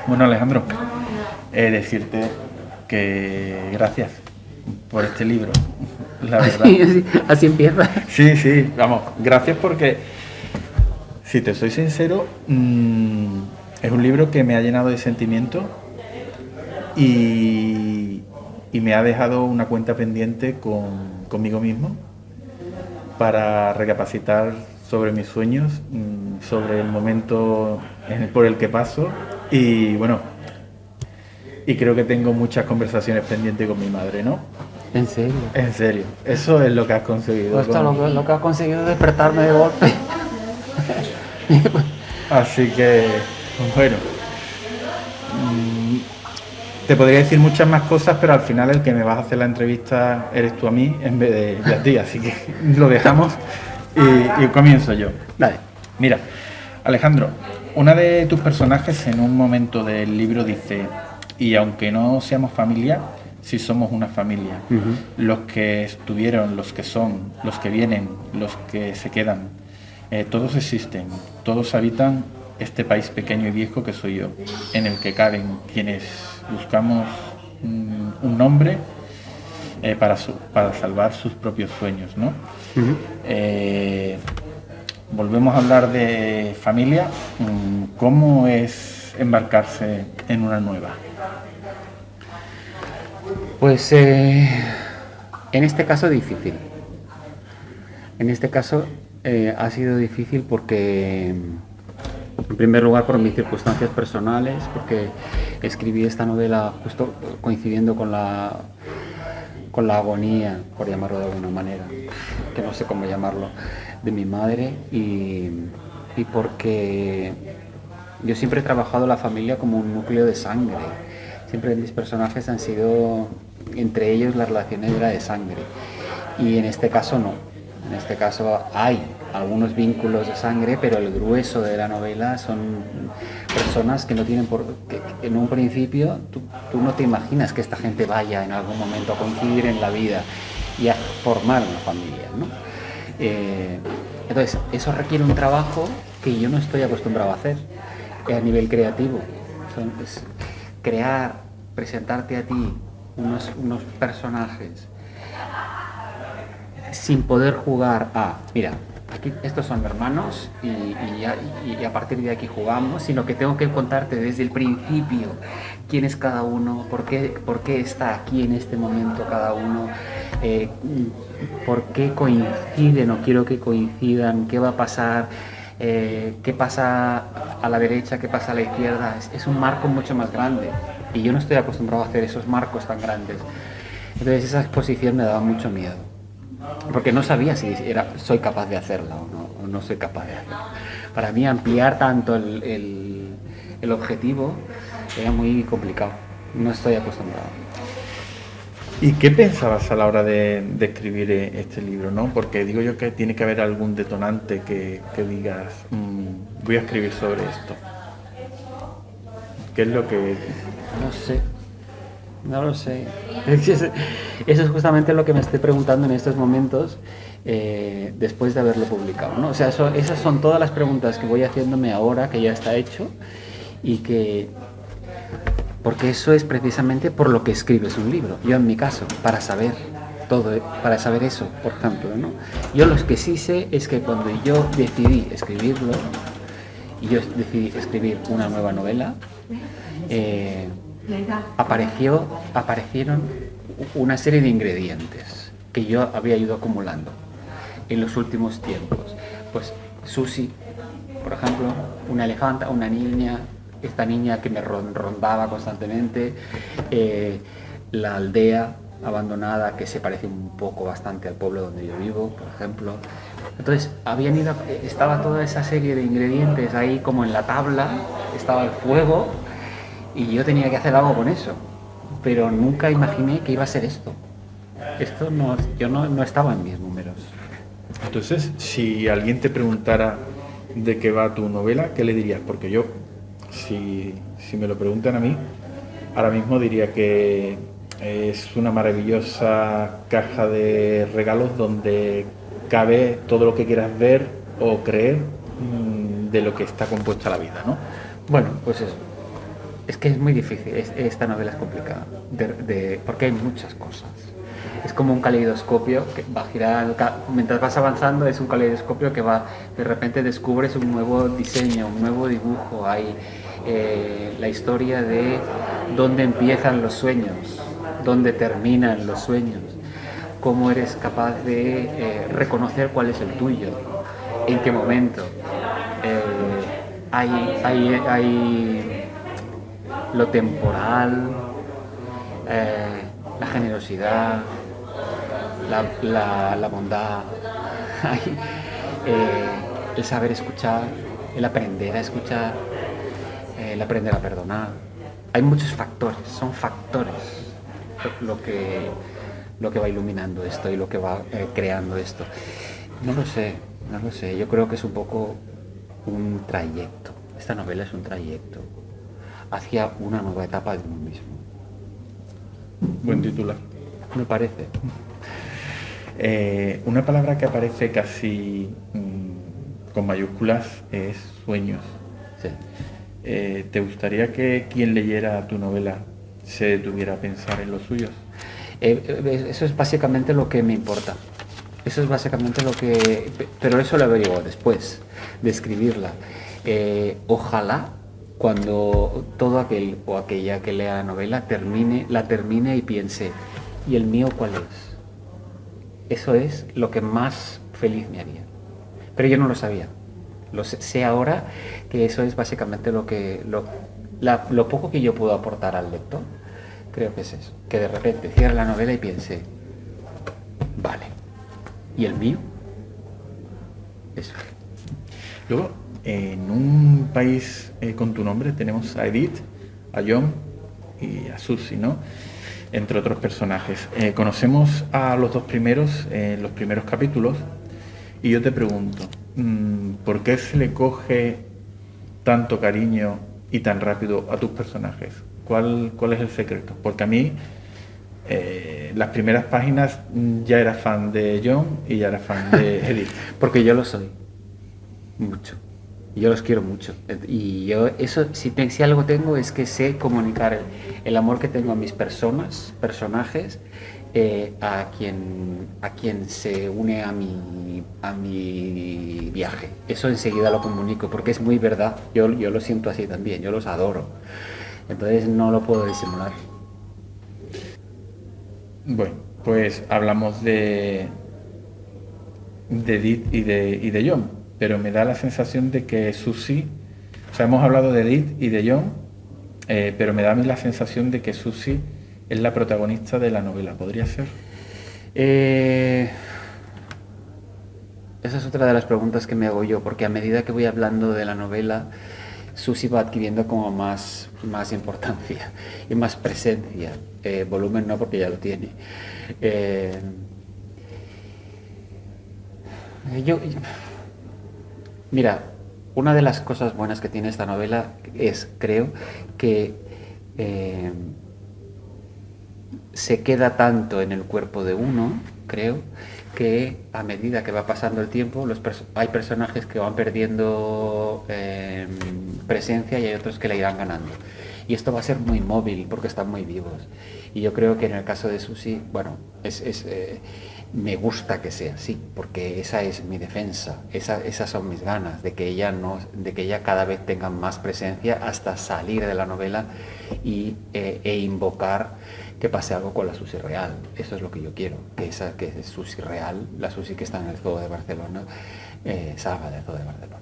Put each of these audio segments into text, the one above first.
Bueno, Alejandro, decirte que gracias por este libro, la verdad. Así empieza. Sí, sí, vamos, gracias porque, si te soy sincero, es un libro que me ha llenado de sentimiento y me ha dejado una cuenta pendiente conmigo mismo para recapacitar sobre mis sueños, sobre el momento por el que paso y bueno, y creo que tengo muchas conversaciones pendientes con mi madre, ¿no? ¿En serio? En serio, eso es lo que has conseguido. Pues esto lo que ha conseguido es despertarme de golpe. Así que, bueno, te podría decir muchas más cosas, pero al final el que me vas a hacer la entrevista eres tú a mí en vez de yo a ti, así que lo dejamos y comienzo yo. Dale. Mira, Alejandro, una de tus personajes en un momento del libro dice, y aunque no seamos familia, sí somos una familia. Los que estuvieron, los que son, los que vienen, los que se quedan, todos existen, todos habitan este país pequeño y viejo que soy yo, en el que caben quienes buscamos un nombre para salvar sus propios sueños, ¿no? Volvemos a hablar de familia. ¿Cómo es embarcarse en una nueva? Pues en este caso difícil. En este caso ha sido difícil porque, en primer lugar, por mis circunstancias personales, porque escribí esta novela justo coincidiendo con la agonía, por llamarlo de alguna manera, que no sé cómo llamarlo, de mi madre y porque yo siempre he trabajado la familia como un núcleo de sangre. Siempre mis personajes han sido, entre ellos la relación era de sangre y en este caso no. En este caso hay algunos vínculos de sangre, pero el grueso de la novela son personas que no tienen que en un principio tú no te imaginas que esta gente vaya en algún momento a coincidir en la vida y a formar una familia, ¿no? Entonces eso requiere un trabajo que yo no estoy acostumbrado a hacer a nivel creativo. Entonces, crear, presentarte a ti unos personajes sin poder jugar mira, aquí estos son hermanos y a partir de aquí jugamos, sino que tengo que contarte desde el principio quién es cada uno, por qué está aquí en este momento cada uno, por qué coinciden o quiero que coincidan, qué va a pasar, qué pasa a la derecha, qué pasa a la izquierda. Es un marco mucho más grande y yo no estoy acostumbrado a hacer esos marcos tan grandes. Entonces esa exposición me daba mucho miedo, porque no sabía si soy capaz de hacerla o no soy capaz de hacerla. Para mí ampliar tanto el objetivo era muy complicado, no estoy acostumbrado. ¿Y qué pensabas a la hora de escribir este libro, no? Porque digo yo que tiene que haber algún detonante que digas, voy a escribir sobre esto. ¿Qué es lo que...? No lo sé. Eso es justamente lo que me estoy preguntando en estos momentos después de haberlo publicado, ¿no? O sea, esas son todas las preguntas que voy haciéndome ahora que ya está hecho porque eso es precisamente por lo que escribes un libro. Yo en mi caso, para saber todo, para saber eso, por ejemplo, ¿no? Yo lo que sí sé es que cuando yo decidí escribirlo y yo decidí escribir una nueva novela, aparecieron una serie de ingredientes que yo había ido acumulando en los últimos tiempos. Pues Susi, por ejemplo, una elefanta, una niña, esta niña que me rondaba constantemente, la aldea abandonada que se parece un poco bastante al pueblo donde yo vivo, por ejemplo. Entonces estaba toda esa serie de ingredientes ahí como en la tabla, estaba el fuego y yo tenía que hacer algo con eso, pero nunca imaginé que iba a ser esto. Yo no estaba en mis números. Entonces, si alguien te preguntara de qué va tu novela, ¿qué le dirías? Porque yo, si me lo preguntan a mí, ahora mismo diría que es una maravillosa caja de regalos donde cabe todo lo que quieras ver o creer de lo que está compuesta la vida, ¿no? Bueno, pues eso. Es que es muy difícil, esta novela es complicada, porque hay muchas cosas. Es como un caleidoscopio que va girando, mientras vas avanzando es un caleidoscopio que va, de repente descubres un nuevo diseño, un nuevo dibujo, hay la historia de dónde empiezan los sueños, dónde terminan los sueños, cómo eres capaz de reconocer cuál es el tuyo, en qué momento. Hay lo temporal, la generosidad, la bondad, el saber escuchar, el aprender a escuchar, el aprender a perdonar. Hay muchos factores, son factores lo que va iluminando esto y lo que va creando esto. No lo sé, yo creo que es un poco un trayecto. Esta novela es un trayecto hacia una nueva etapa de uno mismo. Buen titular. Me parece. Una palabra que aparece casi con mayúsculas es sueños. Sí. ¿Te gustaría que quien leyera tu novela se detuviera a pensar en los suyos? Eso es básicamente lo que me importa. Eso es básicamente lo que... Pero eso lo averiguo después de escribirla. Ojalá cuando todo aquel o aquella que lea la novela la termine y piense, ¿y el mío cuál es? Eso es lo que más feliz me haría. Pero yo no lo sabía. Lo sé ahora, que eso es básicamente lo poco que yo puedo aportar al lector. Creo que es eso. Que de repente cierre la novela y piense, vale, ¿y el mío? Eso. Luego, en un país con tu nombre tenemos a Edith, a John y a Susie, ¿no? Entre otros personajes. Conocemos a los dos primeros en los primeros capítulos y yo te pregunto, ¿por qué se le coge tanto cariño y tan rápido a tus personajes? ¿Cuál es el secreto? Porque a mí, las primeras páginas ya era fan de John y ya era fan de Edith. Porque yo lo soy. Mucho. Yo los quiero mucho. Y yo, eso, si algo tengo, es que sé comunicar el amor que tengo a mis personajes, a quien se une a mi viaje. Eso enseguida lo comunico, porque es muy verdad. Yo lo siento así también, yo los adoro. Entonces no lo puedo disimular. Bueno, pues hablamos de Edith y de John, pero me da la sensación de que Susie, o sea, hemos hablado de Edith y de John, pero me da a mí la sensación de que Susie es la protagonista de la novela. ¿Podría ser? Esa es otra de las preguntas que me hago yo, porque a medida que voy hablando de la novela, Susie va adquiriendo como más importancia y más presencia. Volumen no, porque ya lo tiene. Mira, una de las cosas buenas que tiene esta novela es, creo, que se queda tanto en el cuerpo de uno, creo, que a medida que va pasando el tiempo hay personajes que van perdiendo presencia y hay otros que la irán ganando. Y esto va a ser muy móvil porque están muy vivos. Y yo creo que en el caso de Susie, bueno, me gusta que sea así, porque esa es mi defensa, esas son mis ganas, de que ella cada vez tenga más presencia hasta salir de la novela e invocar que pase algo con la Susie real. Eso es lo que yo quiero, que es Susie real, la Susie que está en el Zoo de Barcelona, salga del Zoo de Barcelona.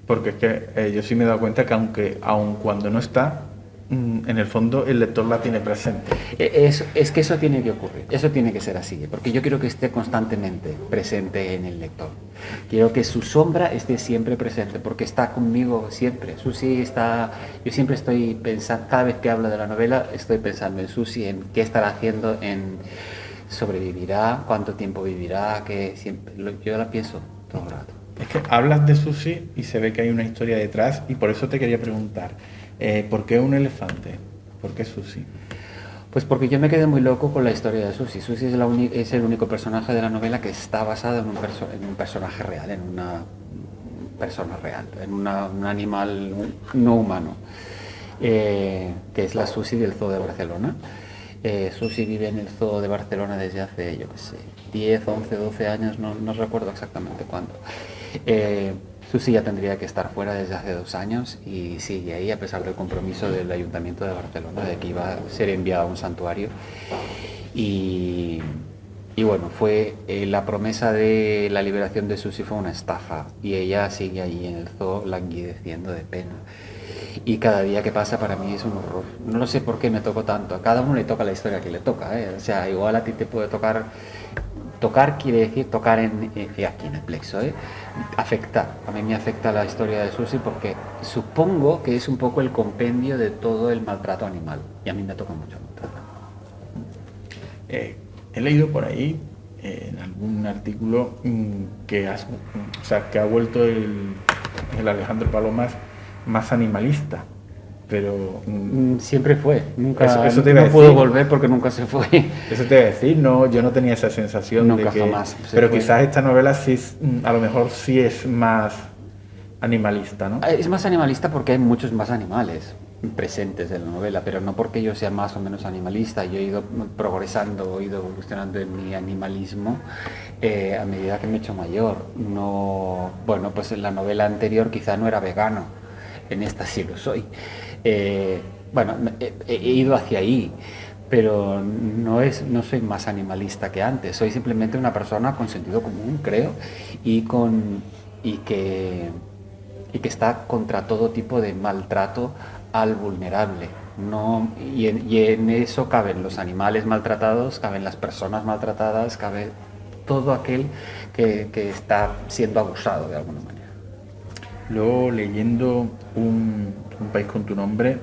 Porque es que yo sí me he dado cuenta que aun cuando no está, en el fondo el lector la tiene presente. Es que eso tiene que ocurrir, eso tiene que ser así, porque yo quiero que esté constantemente presente en el lector. Quiero que su sombra esté siempre presente, porque está conmigo siempre. Susie está, yo siempre estoy pensando, cada vez que hablo de la novela, estoy pensando en Susie, en qué estará haciendo, en sobrevivirá, cuánto tiempo vivirá, yo la pienso todo el rato. Es que hablas de Susie y se ve que hay una historia detrás, y por eso te quería preguntar, ¿por qué un elefante? ¿Por qué Susie? Pues porque yo me quedé muy loco con la historia de Susie. Susie es el único personaje de la novela que está basado en un personaje real, en una persona real, en un animal no humano. que es la Susi del Zoo de Barcelona. Susi vive en el Zoo de Barcelona desde hace, yo qué sé, 10, 11, 12 años, no recuerdo exactamente cuándo. Susi ya tendría que estar fuera desde hace 2 años y sigue ahí a pesar del compromiso del Ayuntamiento de Barcelona de que iba a ser enviada a un santuario. Y bueno, la promesa de la liberación de Susi fue una estafa y ella sigue ahí en el zoo languideciendo de pena. Y cada día que pasa para mí es un horror. No lo sé por qué me tocó tanto. A cada uno le toca la historia que le toca, ¿eh? O sea, igual a ti te puede tocar. Tocar quiere decir tocar aquí en el plexo, ¿eh? Afectar. A mí me afecta la historia de Susi porque supongo que es un poco el compendio de todo el maltrato animal. Y a mí me toca mucho maltrato. He leído por ahí en algún artículo que ha vuelto el Alejandro Palomas más animalista, pero siempre fue, nunca eso te iba a no decir. pudo volver porque nunca se fue. Eso te iba a decir, no, yo no tenía esa sensación Nunca de que, jamás pero fue. quizás esta novela sí, a lo mejor sí es más animalista, ¿no? Es más animalista porque hay muchos más animales presentes en la novela, pero no porque yo sea más o menos animalista. Yo he ido progresando, he ido evolucionando en mi animalismo a medida que me he hecho mayor. No, bueno, pues en la novela anterior quizá no era vegano, en esta sí lo soy. Bueno, he ido hacia ahí, pero no soy más animalista que antes. Soy simplemente una persona con sentido común, creo, y que está contra todo tipo de maltrato al vulnerable. Y en eso caben los animales maltratados, caben las personas maltratadas, cabe todo aquel que está siendo abusado de alguna manera. Luego, leyendo un país con tu nombre,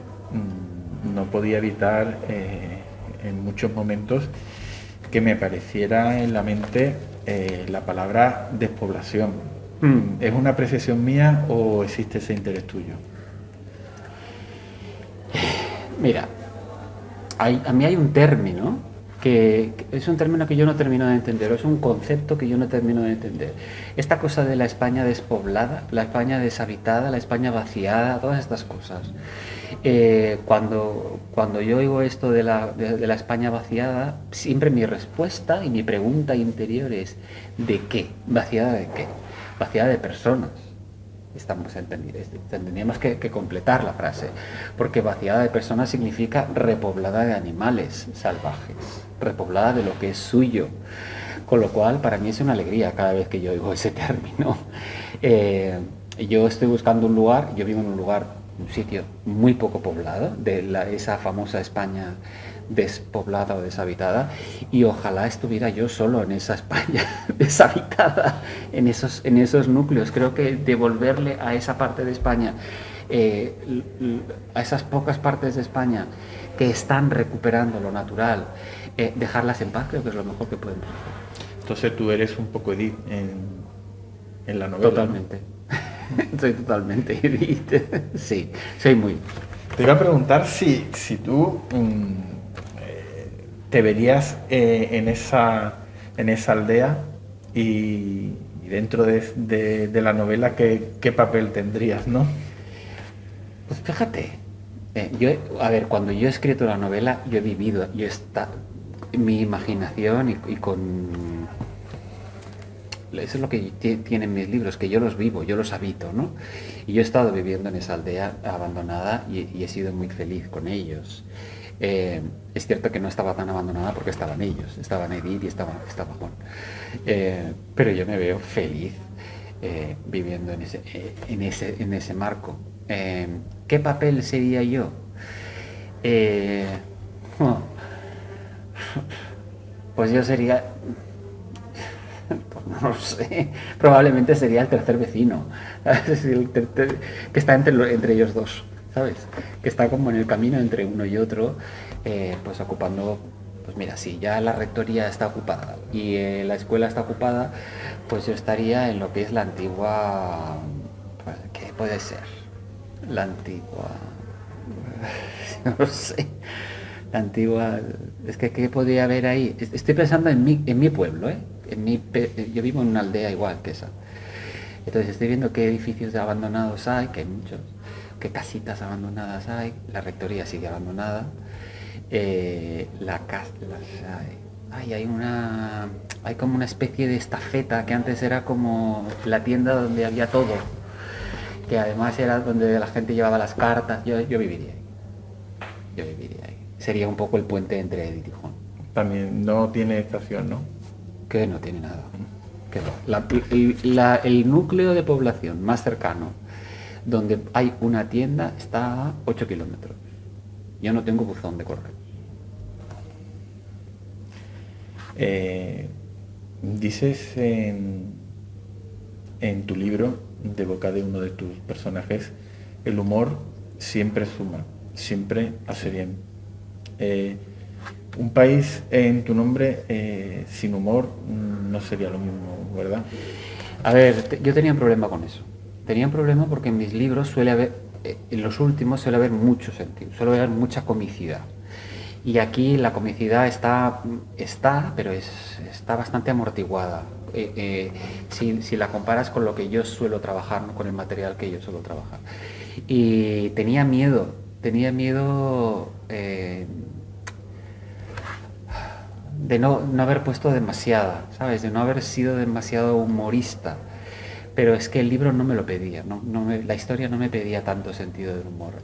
no podía evitar en muchos momentos que me apareciera en la mente la palabra despoblación. ¿Es una apreciación mía o existe ese interés tuyo? Mira, a mí hay un término que es un término que yo no termino de entender, es un concepto que yo no termino de entender. Esta cosa de la España despoblada, la España deshabitada, la España vaciada, todas estas cosas. Cuando yo oigo esto de la España vaciada, siempre mi respuesta y mi pregunta interior es ¿de qué? ¿Vaciada de qué? Vaciada de personas. Tendríamos que completar la frase, porque vaciada de personas significa repoblada de animales salvajes, repoblada de lo que es suyo, con lo cual para mí es una alegría cada vez que yo oigo ese término. Yo estoy buscando un lugar, yo vivo en un sitio muy poco poblado, esa famosa España despoblada o deshabitada, y ojalá estuviera yo solo en esa España deshabitada, en esos núcleos. Creo que devolverle a esa parte de España, a esas pocas partes de España que están recuperando lo natural, dejarlas en paz, creo que es lo mejor que podemos hacer. Entonces tú eres un poco Edith en la novela. Totalmente. ¿No? Soy totalmente Edith. Sí, soy muy... Te iba a preguntar si tú te verías en esa aldea y dentro de la novela qué papel tendrías, ¿no? Pues fíjate, cuando yo he escrito la novela, yo he vivido, mi imaginación y con... Eso es lo que tienen mis libros, que yo los vivo, yo los habito, ¿no? Y yo he estado viviendo en esa aldea abandonada y he sido muy feliz con ellos. Es cierto que no estaba tan abandonada porque estaban ellos, estaban Edith y estaba Juan. Pero yo me veo feliz viviendo en ese marco. ¿Qué papel sería yo? Pues yo sería... Pues no lo sé, probablemente sería el tercer vecino, que está entre ellos dos, ¿sabes? Que está como en el camino entre uno y otro, pues ocupando, pues mira, si ya la rectoría está ocupada y la escuela está ocupada, pues yo estaría en lo que es la antigua, pues, ¿qué puede ser? La antigua, no lo sé. La antigua, es que ¿qué podría haber ahí? Estoy pensando en mi pueblo, ¿eh? Yo vivo en una aldea igual que esa. Entonces estoy viendo qué edificios abandonados hay, que hay muchos. qué casitas abandonadas hay, la rectoría sigue abandonada, hay como una especie de estafeta que antes era como la tienda donde había todo, que además era donde la gente llevaba las cartas. Yo viviría ahí. Sería un poco el puente entre Édith y Gijón. También no tiene estación, ¿no? Que no tiene nada. El núcleo de población más cercano, donde hay una tienda, está a 8 kilómetros. Yo no tengo buzón de correo. Dices en tu libro, de boca de uno de tus personajes, el humor siempre suma, siempre hace bien. Un país en tu nombre sin humor no sería lo mismo, ¿verdad? A ver, yo tenía un problema con eso. Tenía un problema porque en mis libros suele haber, en los últimos suele haber mucho sentido, suele haber mucha comicidad. Y aquí la comicidad está pero está bastante amortiguada. Si la comparas con lo que yo suelo trabajar, ¿no? Con el material que yo suelo trabajar. Y tenía miedo de no haber puesto demasiada, ¿sabes? De no haber sido demasiado humorista. Pero es que el libro no me lo pedía, la historia no me pedía tanto sentido del humor.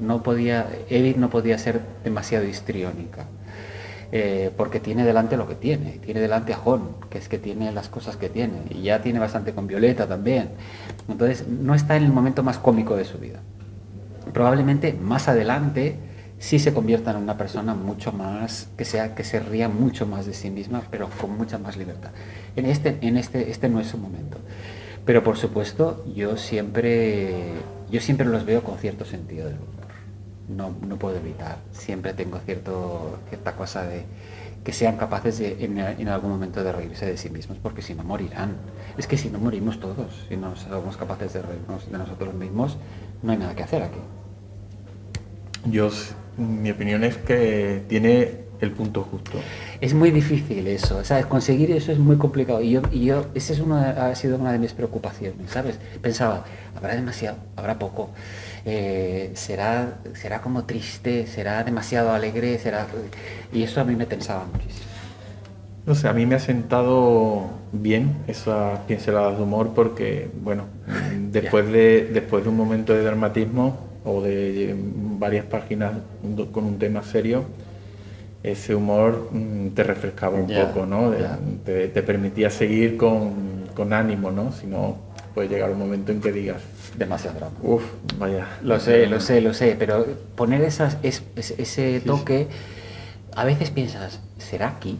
Edith no podía ser demasiado histriónica, porque tiene delante lo que tiene delante a Jon, que es que tiene las cosas que tiene, y ya tiene bastante con Violeta también. Entonces no está en el momento más cómico de su vida. Probablemente más adelante sí se convierta en una persona mucho más, que se ría mucho más de sí misma, pero con mucha más libertad. Este no es su momento. Pero por supuesto, yo siempre los veo con cierto sentido del humor. No puedo evitar. Siempre tengo cierta cosa de que sean capaces en algún momento de reírse de sí mismos, porque si no morirán. Es que si no morimos todos, si no somos capaces de reírnos de nosotros mismos, no hay nada que hacer aquí. Mi opinión es que tiene el punto justo. Es muy difícil eso, ¿sabes? Conseguir eso es muy complicado. Y yo esa ha sido una de mis preocupaciones, ¿sabes? Pensaba, habrá demasiado, habrá poco, será como triste, será demasiado alegre, y eso a mí me tensaba muchísimo. No sé, a mí me ha sentado bien esas pinceladas de humor porque, bueno, después de un momento de dramatismo o de varias páginas con un tema serio, ese humor te refrescaba un poco, ¿no? Te permitía seguir con ánimo, ¿no? Si no, puede llegar un momento en que digas... Demasiado drama. Uf, vaya. Lo sé, pero poner ese toque, a veces piensas, ¿será aquí?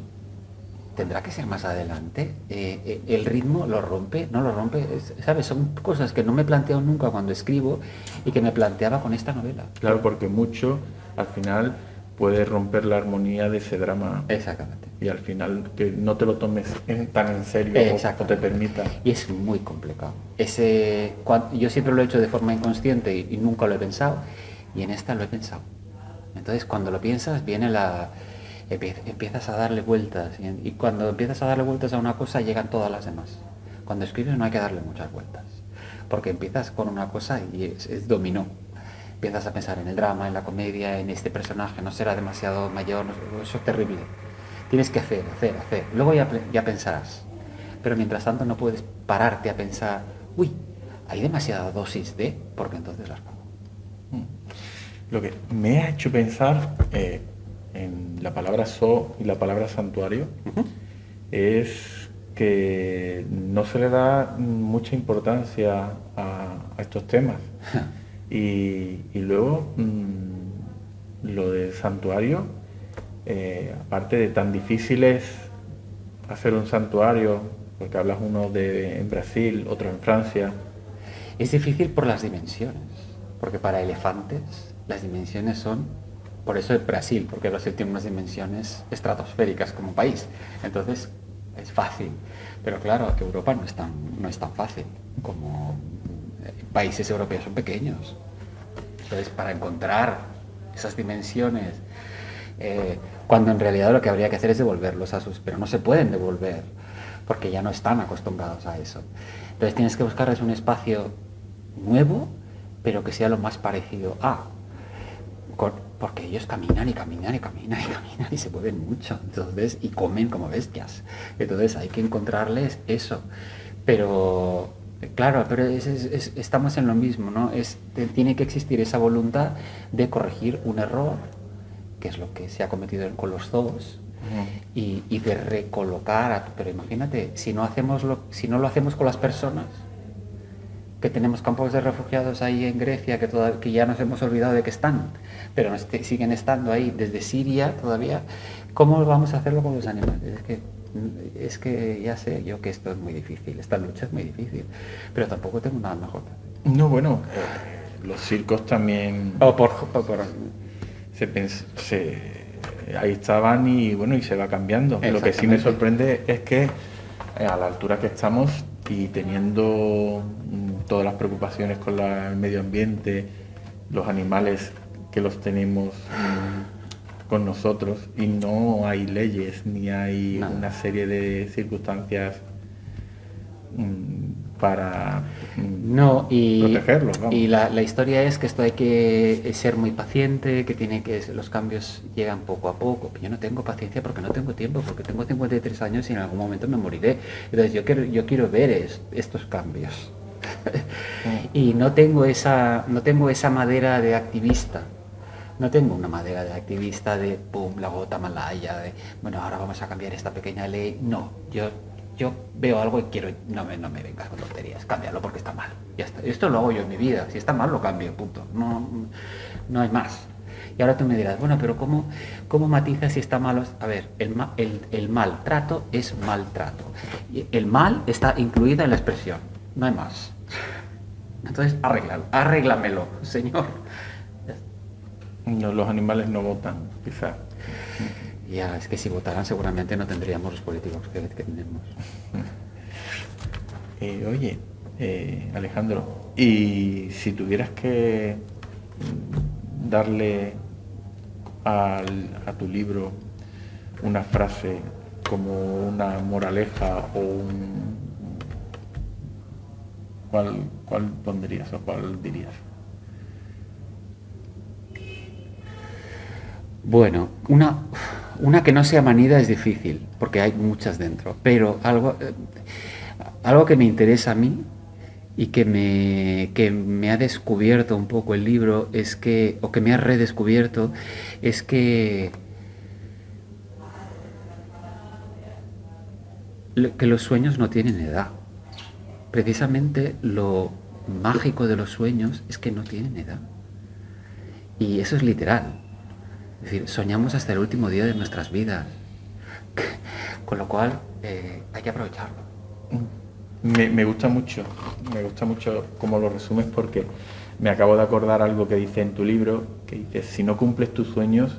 ¿Tendrá que ser más adelante? ¿El ritmo lo rompe? ¿No lo rompe? ¿Sabes? Son cosas que no me planteo nunca cuando escribo y que me planteaba con esta novela. Claro, porque mucho, al final, puede romper la armonía de ese drama. Exactamente. Y al final, que no te lo tomes tan en serio o te permita. Y es muy complicado. Yo siempre lo he hecho de forma inconsciente y nunca lo he pensado. Y en esta lo he pensado. Entonces, cuando lo piensas, empiezas a darle vueltas y cuando empiezas a darle vueltas a una cosa llegan todas las demás. Cuando escribes no hay que darle muchas vueltas, porque empiezas con una cosa y es dominó. Empiezas a pensar en el drama, en la comedia, en este personaje, no será demasiado mayor, eso es terrible. Tienes que hacer. Luego ya pensarás, pero mientras tanto no puedes pararte a pensar, uy, hay demasiada dosis de, porque entonces las pago. Lo que me ha hecho pensar en la palabra zoo y la palabra santuario es que no se le da mucha importancia a estos temas. Y luego lo de santuario, aparte de tan difícil es hacer un santuario, porque hablas uno en Brasil, otro en Francia. Es difícil por las dimensiones, porque para elefantes las dimensiones son... Por eso es Brasil, porque Brasil tiene unas dimensiones estratosféricas como país. Entonces es fácil. Pero claro, que Europa no es tan fácil como países europeos son pequeños. Entonces para encontrar esas dimensiones, cuando en realidad lo que habría que hacer es devolverlos pero no se pueden devolver porque ya no están acostumbrados a eso. Entonces tienes que buscarles un espacio nuevo, pero que sea lo más parecido a. Porque ellos caminan y caminan y caminan y caminan y se mueven mucho, entonces, y comen como bestias. Entonces hay que encontrarles eso. Pero, claro, pero estamos en lo mismo, ¿no? Tiene que existir esa voluntad de corregir un error, que es lo que se ha cometido con los zoos, y de recolocar. Pero imagínate, si no lo hacemos con las personas, que tenemos campos de refugiados ahí en Grecia, que ya nos hemos olvidado de que están, pero siguen estando ahí desde Siria todavía, ¿cómo vamos a hacerlo con los animales? Es que ya sé yo que esto es muy difícil, esta lucha es muy difícil, pero tampoco tengo nada mejor. No, bueno, los circos también ahí estaban y bueno, y se va cambiando. Lo que sí me sorprende es que a la altura que estamos y teniendo todas las preocupaciones con el medio ambiente, los animales que los tenemos con nosotros, y no hay leyes ni hay una serie de circunstancias para protegerlos. Vamos. Y la historia es que esto hay que ser muy paciente, que los cambios llegan poco a poco. Yo no tengo paciencia porque no tengo tiempo, porque tengo 53 años y en algún momento me moriré. Entonces yo quiero ver estos cambios. Y no tengo esa madera de activista. No tengo una madera de activista de pum, la gota malaya, de bueno, ahora vamos a cambiar esta pequeña ley. No, yo veo algo y quiero, no me vengas con tonterías, cámbialo porque está mal. Ya está. Esto lo hago yo en mi vida, si está mal lo cambio, punto. No hay más. Y ahora tú me dirás, bueno, pero ¿cómo matizas si está malo? A ver, el maltrato es maltrato. El mal está incluida en la expresión, no hay más. Entonces, arréglamelo, señor. No, los animales no votan, quizás. Ya, es que si votaran seguramente no tendríamos los políticos que tenemos. Oye, Alejandro, y si tuvieras que darle a tu libro una frase como una moraleja o ¿cuál pondrías o cuál dirías? Bueno, una que no sea manida es difícil, porque hay muchas dentro, pero algo que me interesa a mí y que me ha descubierto un poco el libro o que me ha redescubierto, es que los sueños no tienen edad. Precisamente lo mágico de los sueños es que no tienen edad. Y eso es literal. Es decir, soñamos hasta el último día de nuestras vidas, con lo cual hay que aprovecharlo. Me gusta mucho cómo lo resumes, porque me acabo de acordar algo que dice en tu libro, que dice, si no cumples tus sueños,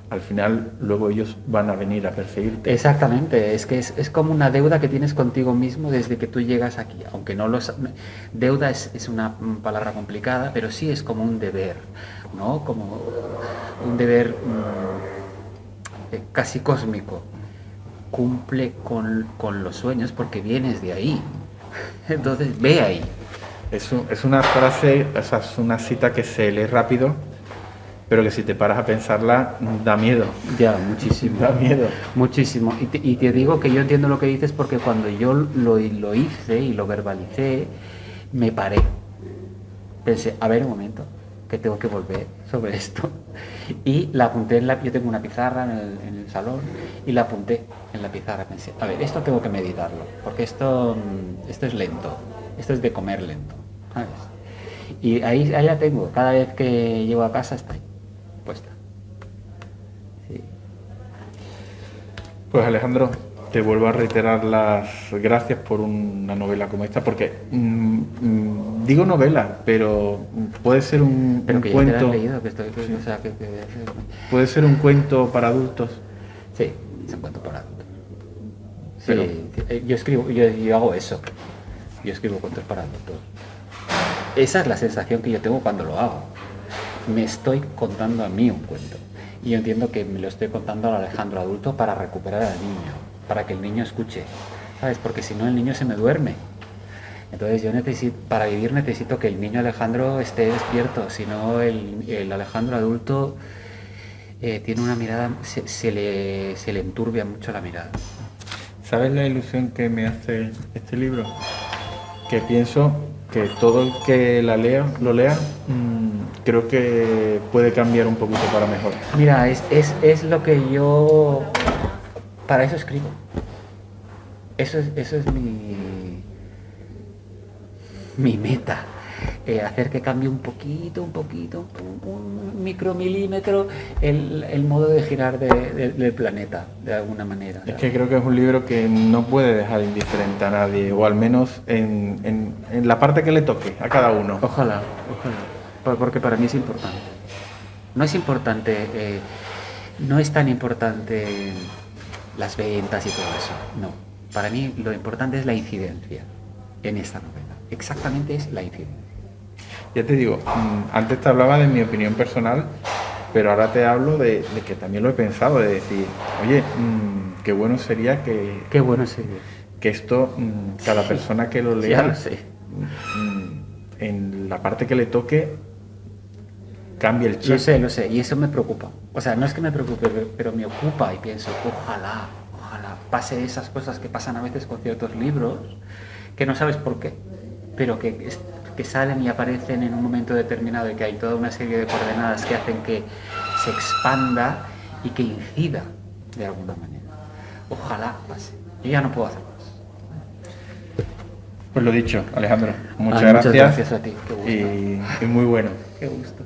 al final luego ellos van a venir a perseguirte. Exactamente, es que es como una deuda que tienes contigo mismo desde que tú llegas aquí, aunque deuda es una palabra complicada, pero sí es como un deber, ¿no? Como un deber casi cósmico. Cumple con los sueños porque vienes de ahí, entonces ve ahí. Es una frase, es una cita que se lee rápido, pero que si te paras a pensarla, da miedo. Ya, muchísimo. Da miedo. Muchísimo. Y te digo que yo entiendo lo que dices porque cuando yo lo hice y lo verbalicé, me paré. Pensé, a ver un momento, que tengo que volver sobre esto. Y la apunté yo tengo una pizarra en el salón y la apunté en la pizarra. Pensé, a ver, esto tengo que meditarlo, porque esto es lento, esto es de comer lento, ¿sabes? Y ahí la tengo, cada vez que llego a casa está ahí, puesta. Sí. Pues Alejandro, te vuelvo a reiterar las gracias por una novela como esta, porque digo novela, pero puede ser un cuento. Puede ser un cuento para adultos. Sí, es un cuento para adultos. Sí, yo escribo, yo hago eso. Yo escribo cuentos para adultos. Esa es la sensación que yo tengo cuando lo hago. Me estoy contando a mí un cuento. Y yo entiendo que me lo estoy contando al Alejandro adulto para recuperar al niño, para que el niño escuche, ¿sabes? Porque si no el niño se me duerme. Entonces yo necesito, para vivir necesito que el niño Alejandro esté despierto, si no el Alejandro adulto tiene una mirada, se le enturbia mucho la mirada. ¿Sabes la ilusión que me hace este libro? Que pienso que todo el que lo lea, creo que puede cambiar un poquito para mejor. Mira, es lo que yo... Para eso escribo. Eso es mi meta. Hacer que cambie un poquito, un micromilímetro el modo de girar del planeta, de alguna manera. Es que creo que es un libro que no puede dejar indiferente a nadie, o al menos en la parte que le toque a cada uno. Ojalá. Porque para mí es importante. No es importante, no es tan importante las ventas y todo eso, no. Para mí lo importante es la incidencia en esta novela. Exactamente es la incidencia. Ya te digo, antes te hablaba de mi opinión personal, pero ahora te hablo de que también lo he pensado, de decir, oye, qué bueno sería que... Qué bueno sería. Que esto, cada persona que lo lea, Ya lo sé. En la parte que le toque, cambie el chip. Lo sé, y eso me preocupa. O sea, no es que me preocupe, pero me ocupa y pienso, ojalá pase esas cosas que pasan a veces con ciertos libros, que no sabes por qué, pero que salen y aparecen en un momento determinado y que hay toda una serie de coordenadas que hacen que se expanda y que incida de alguna manera. Ojalá pase. Yo ya no puedo hacer más. Pues lo dicho, Alejandro, muchas Muchas gracias. gracias a ti, qué gusto. Y muy bueno. Qué gusto.